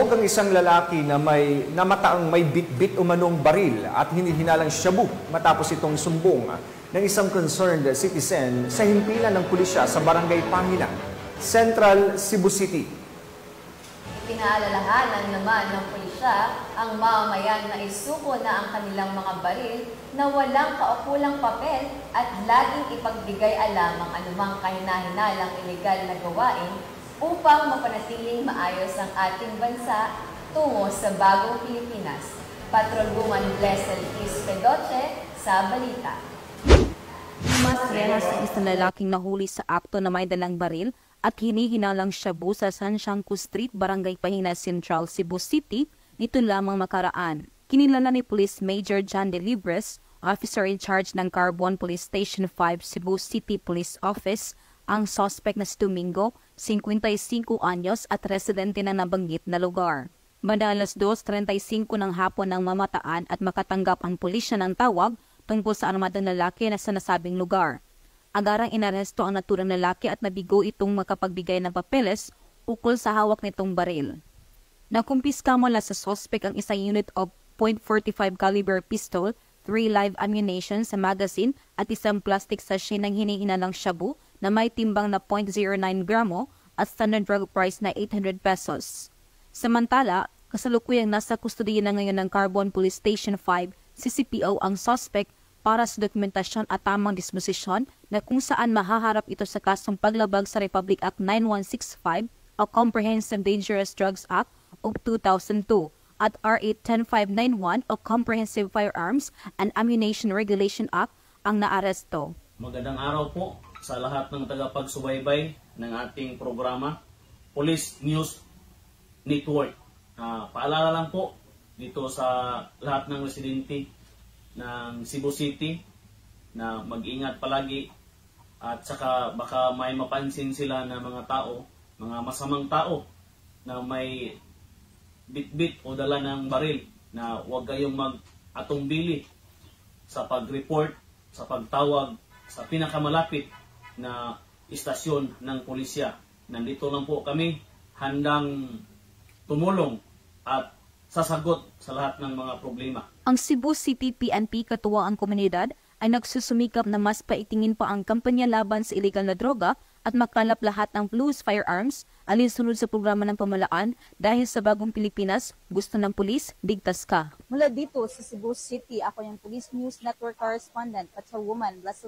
Nabugbog ang isang lalaki na namataang may bit-bit umanong baril at hinihinalang shabu matapos itong sumbong ng isang concerned citizen sa himpilan ng pulisya sa Barangay Pangilan, Central Cebu City. Pinaalalahanan naman ng pulisya ang mamamayan na isuko na ang kanilang mga baril na walang kaukulang papel at laging ipagbigay alam ang anumang kahina-hinalang ilegal na gawain upang mapanatiling maayos ang ating bansa tungo sa bagong Pilipinas. Patrolwoman Blessed Is Pedoche sa balita. Mas rehas ang isang lalaking nahuli sa akto na may dalang baril at hinihinalang shabu sa San Shanku Street, Barangay Pangilan, Central Cebu City nito lamang makaraan. Kinilala ni Police Major John De Libres, officer in charge ng Carbon Police Station 5 Cebu City Police Office, ang suspect na si Domingo, 55 anyos at residente ng nabanggit na lugar. Madalas 2:35 ng hapon ng mamataan at makatanggap ang pulisya ng tawag tungkol sa armadang lalaki na sa nasabing lugar. Agarang inaresto ang naturang lalaki at nabigo itong makapagbigay ng papeles ukol sa hawak nitong baril. Nakumpiska mula sa suspect ang isang unit of .45 caliber pistol, 3 live ammunition sa magazine at isang plastic sachet ng hinihinalang shabu na may timbang na 0.09 gramo at standard drug price na 800 pesos. Samantala, kasalukuyang nasa kustudiya na ngayon ng Carbon Police Station 5 CCPO ang suspect para sa dokumentasyon at tamang disposisyon na kung saan mahaharap ito sa kasong paglabag sa Republic Act 9165 o Comprehensive Dangerous Drugs Act of 2002 at RA 10591 o Comprehensive Firearms and Ammunition Regulation Act ang naaresto. Magandang araw po sa lahat ng tagapagsubaybay ng ating programa, Police News Network. Paalala lang po dito sa lahat ng residente ng Cebu City na mag-ingat palagi at saka baka may mapansin sila na mga tao, mga masamang tao na may bit-bit o dala ng baril na huwag kayong mag-atumbili sa pag-report, sa pagtawag sa pinakamalapit na istasyon ng pulisya. Nandito lang po kami handang tumulong at sasagot sa lahat ng mga problema. Ang Cebu City PNP katuwang ang komunidad ay nagsusumikap na mas paitingin pa ang kampanya laban sa illegal na droga at makalap lahat ng loose firearms alinsunod sa programa ng pamahalaan dahil sa bagong Pilipinas, gusto ng pulis, ligtas ka. Mula dito sa Cebu City, ako yung Police News Network correspondent, Patrolwoman Blessed